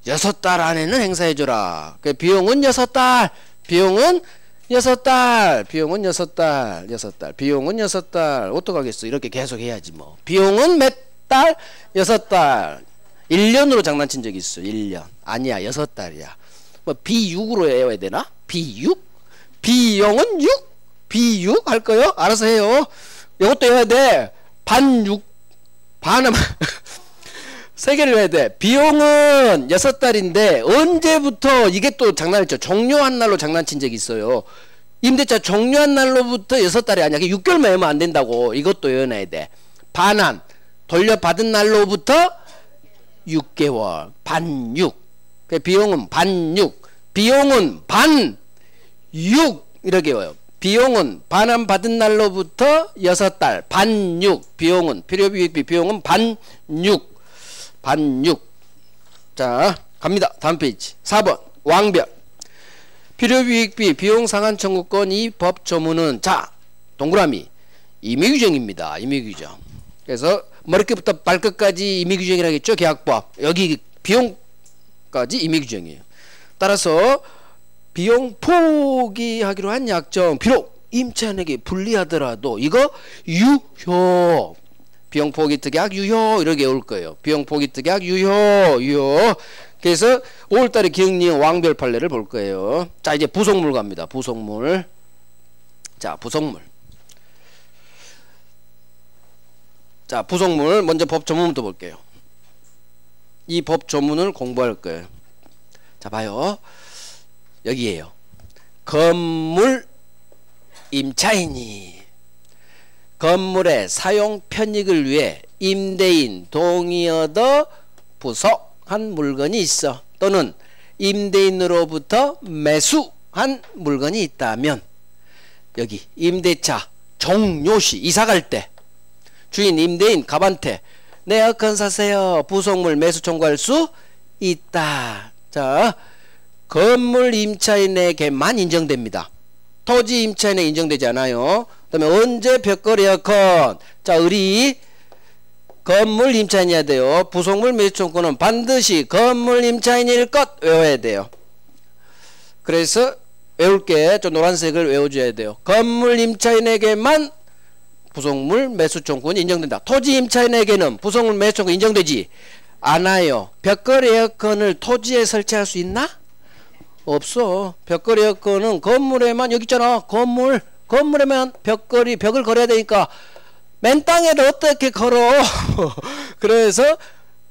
6달 안에는 행사해줘라. 그 비용은 6달. 비용은 6달. 비용은 6달. 6달. 비용은 6달. 어떡하겠어. 이렇게 계속 해야지 뭐. 비용은 몇 달? 6달. 1년으로 장난친 적이 있어. 1년. 아니야. 6달이야. 뭐 B6으로 외워야 되나? B6? 비용은 6? B6 할 거요? 알아서 해요. 이것도 해야 돼. 반 6. 반은 세 개를 해야 돼. 비용은 6달인데 언제부터 이게 또 장난했죠. 종료한 날로 장난친 적이 있어요. 임대차 종료한 날로부터 6달이 아니야. 6개월만 외우면 안 된다고. 이것도 외워놔야 돼. 반환 돌려받은 날로부터 6개월. 반 6. 비용은 반 6. 비용은 반 6 이렇게 외워요. 비용은 반환 받은 날로부터 6달. 반 6. 비용은 필요비익비 비용은 반 6. 반 6. 자 갑니다. 다음 페이지 4번 왕별 필요비익비 비용상한 청구권 이 법 조문은 자 동그라미 임의규정입니다. 임의규정. 그래서 머리끝부터 발끝까지 임의규정이라고 했죠. 계약법. 여기 비용까지 임의규정이에요. 따라서 비용 포기하기로 한 약정 비록 임차인에게 불리하더라도 이거 유효. 비용 포기 특약 유효 이렇게 올 거예요. 비용 포기 특약 유효. 그래서 5월달에 기억리은 왕별 판례를 볼 거예요. 자 이제 부속물 갑니다. 부속물. 자 부속물. 자 부속물 먼저 법 조문부터 볼게요. 이 법 조문을 공부할 거예요. 자 봐요. 여기에요. 건물 임차인이 건물의 사용 편익을 위해 임대인 동의 얻어 부속한 물건이 있어. 또는 임대인으로부터 매수한 물건이 있다면 여기 임대차 종료시 이사갈 때 주인 임대인 갑한테 내 에어컨 사세요. 부속물 매수 청구할 수 있다. 자 건물 임차인에게만 인정됩니다. 토지 임차인에 인정되지 않아요. 그 다음에 언제 벽걸 에어컨. 자 의리 건물 임차인이어야 돼요. 부속물 매수 청구는 반드시 건물 임차인일 것 외워야 돼요. 그래서 외울 게 좀 노란색을 외워줘야 돼요. 건물 임차인에게만 부속물 매수 청구는 인정된다. 토지 임차인에게는 부속물 매수 청구 인정되지 않아요. 벽걸 에어컨을 토지에 설치할 수 있나? 없어. 벽걸 에어컨은 건물에만 여기 있잖아. 건물에만 벽을 걸어야 되니까 맨 땅에도 어떻게 걸어. 그래서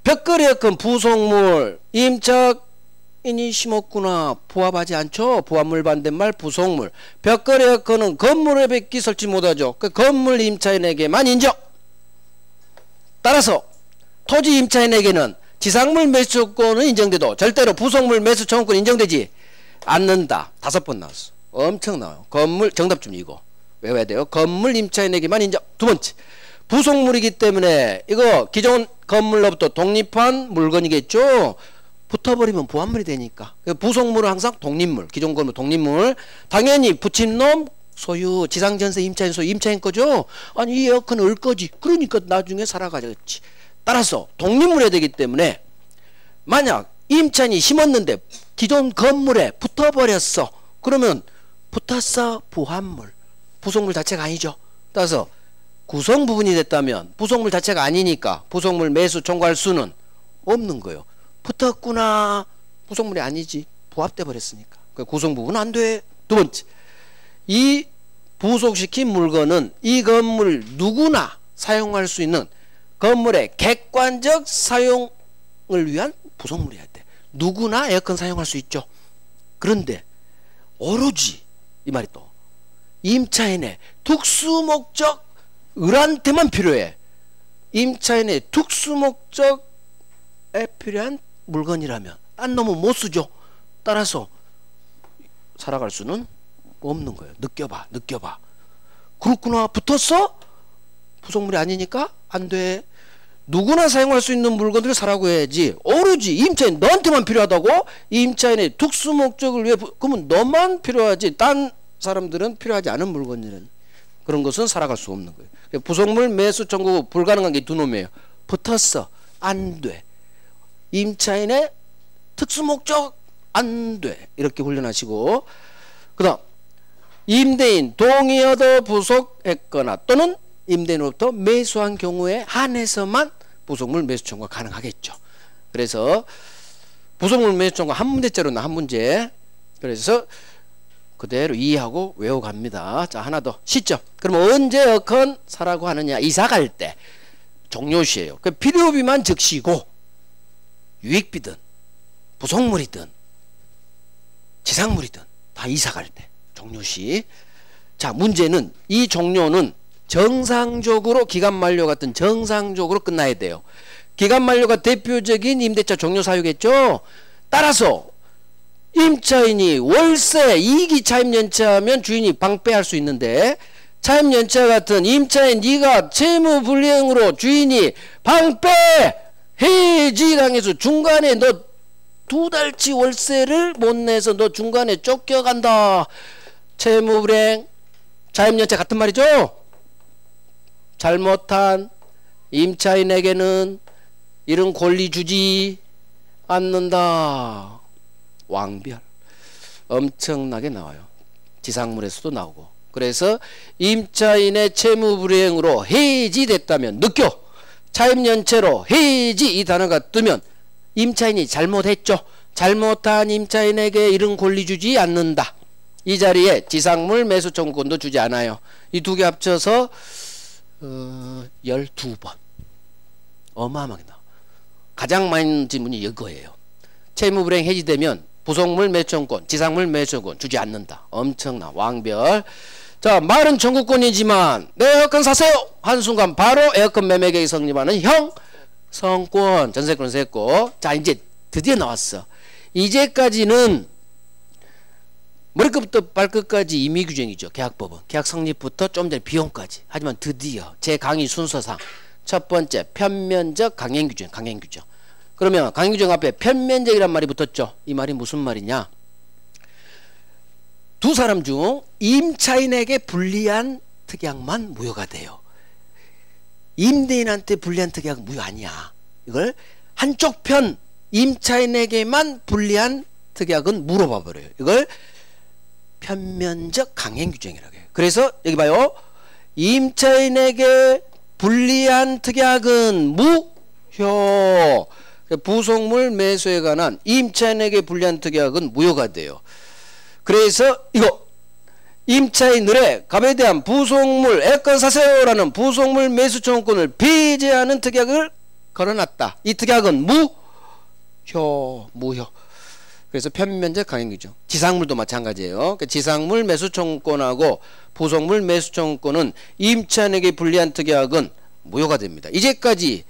벽걸 에어컨 부속물 임차인이 심었구나. 부합하지 않죠. 부합물 반대말 부속물. 벽걸 에어컨은 건물에 밖에 설치 못하죠. 그 건물 임차인에게만 인정. 따라서 토지 임차인에게는 지상물 매수권은 인정돼도 절대로 부속물 매수 청구권 인정되지 않는다. 5번 나왔어. 엄청 나와요. 건물 정답 좀 이거 외워야 돼요. 건물 임차인에게만 인정. 두 번째 부속물이기 때문에 이거 기존 건물로부터 독립한 물건이겠죠. 붙어버리면 부합물이 되니까 부속물은 항상 독립물. 기존 건물 독립물. 당연히 붙임놈 소유 지상전세 임차인 소유 임차인 거죠. 아니 이 에어컨 을 거지. 그러니까 나중에 살아가겠지. 따라서 독립물이 되기 때문에 만약 임차인이 심었는데 기존 건물에 붙어버렸어. 그러면 붙었어. 부합물. 부속물 자체가 아니죠. 따라서 구성 부분이 됐다면 부속물 자체가 아니니까 부속물 매수 청구할 수는 없는 거예요. 붙었구나. 부속물이 아니지. 부합돼 버렸으니까. 구성 부분은 안 돼. 두 번째. 이 부속시킨 물건은 이 건물 누구나 사용할 수 있는 건물의 객관적 사용을 위한 부속물이어야 돼. 누구나 에어컨 사용할 수 있죠. 그런데 오로지 이 말이 또 임차인의 특수목적을한테만 필요해. 임차인의 특수목적에 필요한 물건이라면 딴 놈은 못 쓰죠. 따라서 살아갈 수는 없는 거예요. 느껴봐. 그렇구나. 붙었어? 부속물이 아니니까 안 돼. 누구나 사용할 수 있는 물건들을 사라고 해야지. 오로지 임차인 너한테만 필요하다고? 임차인의 특수 목적을 위해 그러면 너만 필요하지. 딴 사람들은 필요하지 않은 물건들은 그런 것은 살아갈 수 없는 거예요. 부속물 매수 청구 불가능한 게 두 놈이에요. 붙었어. 안 돼. 임차인의 특수목적 안 돼. 이렇게 훈련하시고, 그 다음 임대인 동의 얻어 부속했거나 또는 임대인으로부터 매수한 경우에 한해서만 부속물 매수 청구가 가능하겠죠. 그래서 부속물 매수 청구 한 문제짜리 나 한 문제. 그래서 그대로 이해하고 외워갑니다. 자, 하나 더 시점. 그럼 언제 어컨 사라고 하느냐? 이사 갈 때 종료시에요. 그 필요비만 적시고 유익비든 부속물이든 지상물이든 다 이사 갈 때 종료시. 자, 문제는 이 종료는 정상적으로 기간 만료 같은 정상적으로 끝나야 돼요. 기간 만료가 대표적인 임대차 종료 사유겠죠. 따라서 임차인이 월세 2기 차임 연체하면 주인이 방패할 수 있는데, 차임 연체 같은 임차인 네가 채무 불이행으로 주인이 방패 해지당해서 중간에 너 2달치 월세를 못 내서 너 중간에 쫓겨간다. 채무 불이행 차임 연체 같은 말이죠. 잘못한 임차인에게는 이런 권리 주지 않는다. 왕별 엄청나게 나와요. 지상물에서도 나오고. 그래서 임차인의 채무불이행으로 해지됐다면 느껴 차임연체로 해지 이 단어가 뜨면 임차인이 잘못했죠. 잘못한 임차인에게 이런 권리 주지 않는다. 이 자리에 지상물 매수 청구권도 주지 않아요. 이 두 개 합쳐서 12번. 어마어마하게 나와. 가장 많은 질문이 이거예요. 채무불이행 해지되면 부속물 매수청구권, 지상물 매수청구권 주지 않는다. 엄청나 왕별. 자, 말은 청구권이지만 내 에어컨 사세요 한순간 바로 에어컨 매매계획이 성립하는 형성권 전세권을 셌고, 자 이제 드디어 나왔어. 이제까지는 머리끝부터 발끝까지 임의규정이죠. 계약법은 계약 성립부터 좀 전에 비용까지. 하지만 드디어 제 강의 순서상 첫 번째 편면적 강행규정. 강행규정. 그러면 강행규정 앞에 편면적이란 말이 붙었죠. 이 말이 무슨 말이냐? 두 사람 중 임차인에게 불리한 특약만 무효가 돼요. 임대인한테 불리한 특약은 무효 아니야. 이걸 한쪽 편 임차인에게만 불리한 특약은 물어봐 버려요. 이걸 편면적 강행규정이라고 해요. 그래서 여기 봐요. 임차인에게 불리한 특약은 무효. 부속물 매수에 관한 임차인에게 불리한 특약은 무효가 돼요. 그래서 이거 임차인들의 값에 대한 부속물 에어컨 사세요라는 부속물 매수 청구권을 배제하는 특약을 걸어놨다. 이 특약은 무효. 그래서 편면적 강행규정. 지상물도 마찬가지예요. 지상물 매수 청구권하고 부속물 매수 청구권은 임차인에게 불리한 특약은 무효가 됩니다. 이제까지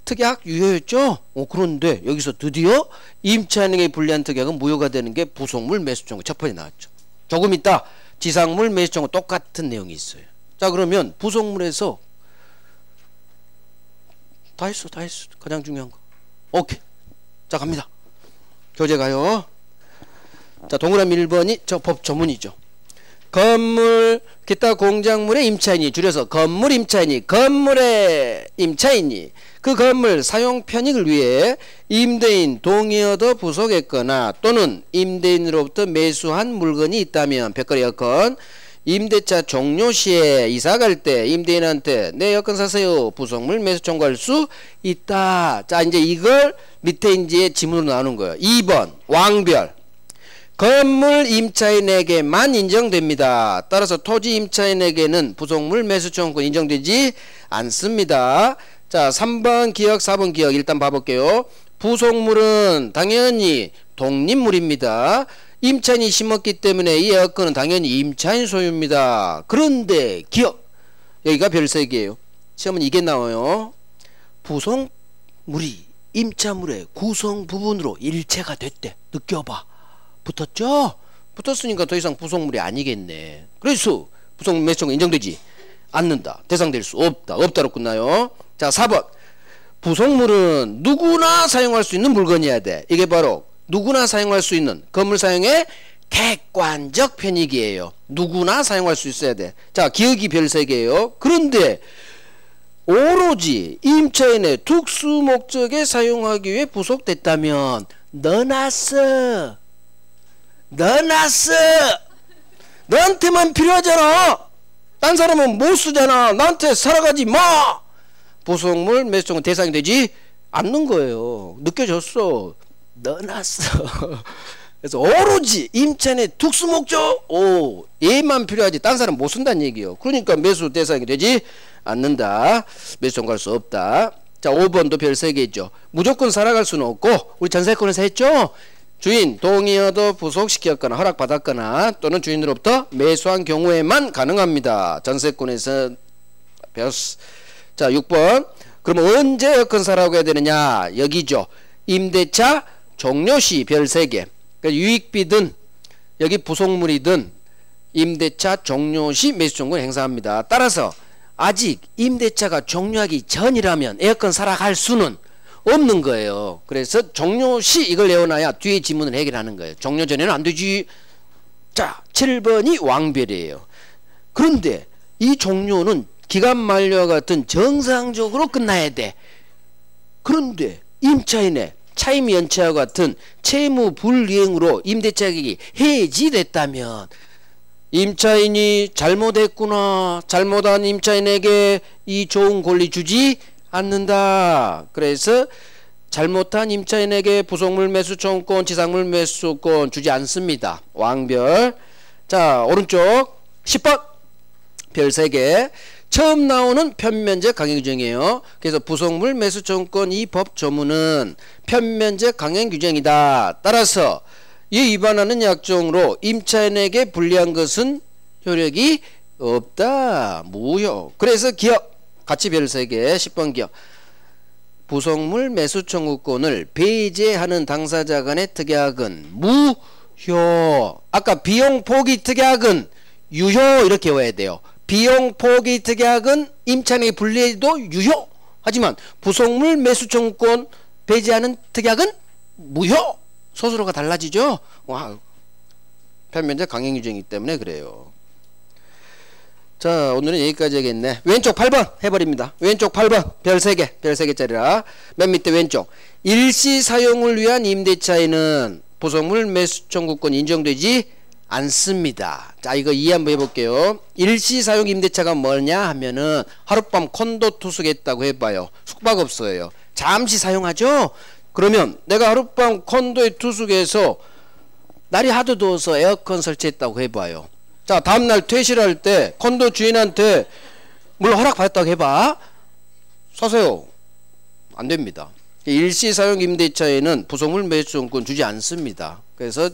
특약 유효였죠? 그런데 여기서 드디어 임차인에게 불리한 특약은 무효가 되는 게 부속물 매수 청구 첫 번째 나왔죠. 조금 있다 지상물 매수 청구 똑같은 내용이 있어요. 자, 그러면 부속물에서 다 했어. 가장 중요한 거. 오케이. 자, 갑니다. 교재 가요. 자, 동그라미 1번이 저 법 조문이죠. 건물 기타 공작물의 임차인이, 줄여서 건물 임차인이, 건물의 임차인이 그 건물 사용 편익을 위해 임대인 동의 얻어 부속했거나 또는 임대인으로부터 매수한 물건이 있다면, 벽걸이 에어컨 임대차 종료 시에 이사 갈 때 임대인한테 내 에어컨 사세요 부속물 매수 청구할 수 있다. 자, 이제 이걸 밑에 이제 지문으로 나오는 거예요. 2번 왕별. 건물 임차인에게만 인정됩니다. 따라서 토지 임차인에게는 부속물 매수 청구권 인정되지 않습니다. 자, 3번 기억 4번 기억 일단 봐볼게요. 부속물은 당연히 독립물입니다. 임차인이 심었기 때문에 이 에어컨은 당연히 임차인 소유입니다. 그런데 기억, 여기가 별색이에요. 시험은 이게 나와요. 부속물이 임차물의 구성 부분으로 일체가 됐대. 느껴봐. 붙었죠? 붙었으니까 더 이상 부속물이 아니겠네. 그래서 부속물 매수 청구권 인정되지 않는다. 대상될 수 없다. 없다로 끝나요. 자, 4번. 부속물은 누구나 사용할 수 있는 물건이어야 돼. 이게 바로 누구나 사용할 수 있는 건물 사용의 객관적 편익이에요. 누구나 사용할 수 있어야 돼. 자, 기억이 별색이에요. 그런데 오로지 임차인의 특수 목적에 사용하기 위해 부속됐다면 넣어놨어. 넣어놨어. 너한테만 필요하잖아. 딴 사람은 못 쓰잖아. 나한테 살아가지 마. 부속물 매수청구 대상이 되지 않는 거예요. 느껴졌어. 넣어놨어. 그래서 오로지 임차인의 특수 목적 얘만 필요하지 딴 사람 못 쓴다는 얘기예요. 그러니까 매수 대상이 되지 않는다. 매수 청구할 수 없다. 자, 5번도 별 3개 있죠. 무조건 살아갈 수는 없고 우리 전세권에서 했죠. 주인 동의 얻어 부속시켰거나 허락받았거나 또는 주인으로부터 매수한 경우에만 가능합니다. 전세권에서 배웠어. 자, 6번. 그럼 언제 에어컨 사라고 해야 되느냐? 여기죠. 임대차 종료시 별 3개. 그러니까 유익비든 여기 부속물이든 임대차 종료시 매수청구를 행사합니다. 따라서 아직 임대차가 종료하기 전이라면 에어컨 사라 할 수는 없는 거예요. 그래서 종료시 이걸 내어놔야 뒤에 지문을 해결하는 거예요. 종료 전에는 안 되지. 자, 7번이 왕별이에요. 그런데 이 종료는 기간 만료와 같은 정상적으로 끝나야 돼. 그런데 임차인의 차임 연체와 같은 채무 불이행으로 임대차 계약이 해지됐다면 임차인이 잘못했구나. 잘못한 임차인에게 이 좋은 권리 주지 않는다. 그래서 잘못한 임차인에게 부속물 매수청구권, 지상물 매수권 주지 않습니다. 왕별. 자, 오른쪽 10번 별 3개. 처음 나오는 편면적 강행규정이에요. 그래서 부속물 매수청구권 이 법 조문은 편면적 강행규정이다. 따라서 이 위반하는 약정으로 임차인에게 불리한 것은 효력이 없다. 무효. 그래서 기억 같이 별 3개 10번 기억. 부속물 매수청구권을 배제하는 당사자 간의 특약은 무효. 아까 비용 포기 특약은 유효 이렇게 외워야 돼요. 비용 포기 특약은 임차인에게 불리해도 유효. 하지만 부속물 매수청구권 배제하는 특약은 무효. 소수로가 달라지죠. 와, 편면적 강행규정이기 때문에 그래요. 자, 오늘은 여기까지 하겠네. 왼쪽 8번 해버립니다. 왼쪽 8번 별 3개 별 3개짜리라. 맨 밑에 왼쪽 일시 사용을 위한 임대차에는 부속물 매수청구권 인정되지 않습니다. 자, 이거 이해 한번 해볼게요. 일시 사용 임대차가 뭐냐 하면은 하룻밤 콘도 투숙했다고 해봐요. 숙박업소예요. 잠시 사용하죠. 그러면 내가 하룻밤 콘도에 투숙해서 날이 하도 더워서 에어컨 설치했다고 해봐요. 자, 다음날 퇴실할 때 콘도 주인한테 물론 허락받았다고 해봐. 사세요. 안됩니다. 일시 사용 임대차에는 부속물 매수청구권 주지 않습니다. 그래서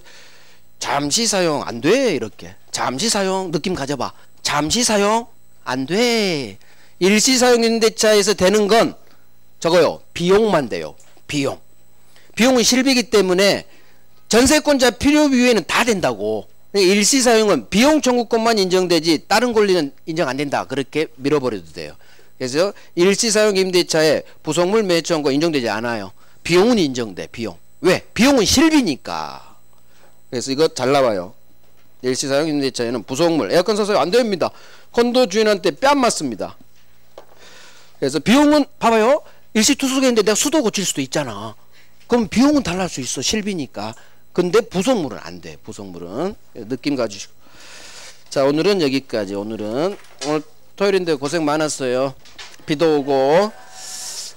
잠시 사용 안돼. 이렇게 잠시 사용 느낌 가져봐. 잠시 사용 안돼. 일시 사용 임대차에서 되는 건 저거요. 비용만 돼요. 비용은 실비기 때문에 전세권자 필요비 외에는 다 된다고. 일시 사용은 비용 청구권만 인정되지 다른 권리는 인정 안 된다. 그렇게 밀어버려도 돼요. 그래서 일시 사용 임대차에 부속물 매수청구권 인정되지 않아요. 비용은 인정돼. 비용. 왜? 비용은 실비니까. 그래서 이거 잘 나와요. 일시 사용 임대차에는 부속물 에어컨 사서 안 됩니다. 콘도 주인한테 뺨 맞습니다. 그래서 비용은 봐봐요. 일시 투숙했는데 내가 수도 고칠 수도 있잖아. 그럼 비용은 달라질 수 있어. 실비니까. 근데 부속물은 안 돼. 부속물은 느낌 가지시고. 자, 오늘은 여기까지. 오늘 토요일인데 고생 많았어요. 비도 오고.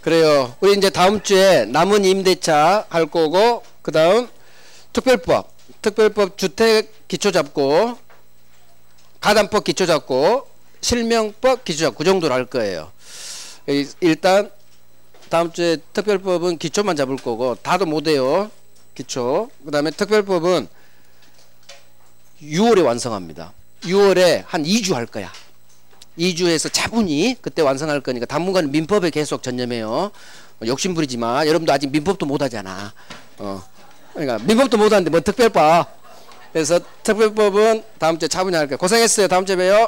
그래요. 우리 이제 다음 주에 남은 임대차 할 거고, 그 다음 특별법 주택 기초 잡고, 가담법 기초 잡고, 실명법 기초 잡고, 그 정도로 할 거예요. 일단 다음 주에 특별법은 기초만 잡을 거고, 다도 못해요. 기초. 그 다음에 특별법은 6월에 완성합니다. 6월에 한 2주 할 거야. 2주에서 차분히 그때 완성할 거니까 당분간 민법에 계속 전념해요. 욕심부리지마. 여러분도 아직 민법도 못하잖아. 그러니까 민법도 못하는데 뭐 특별법. 그래서 특별법은 다음 주에 차분히 할 거야. 고생했어요. 다음 주에 봬요.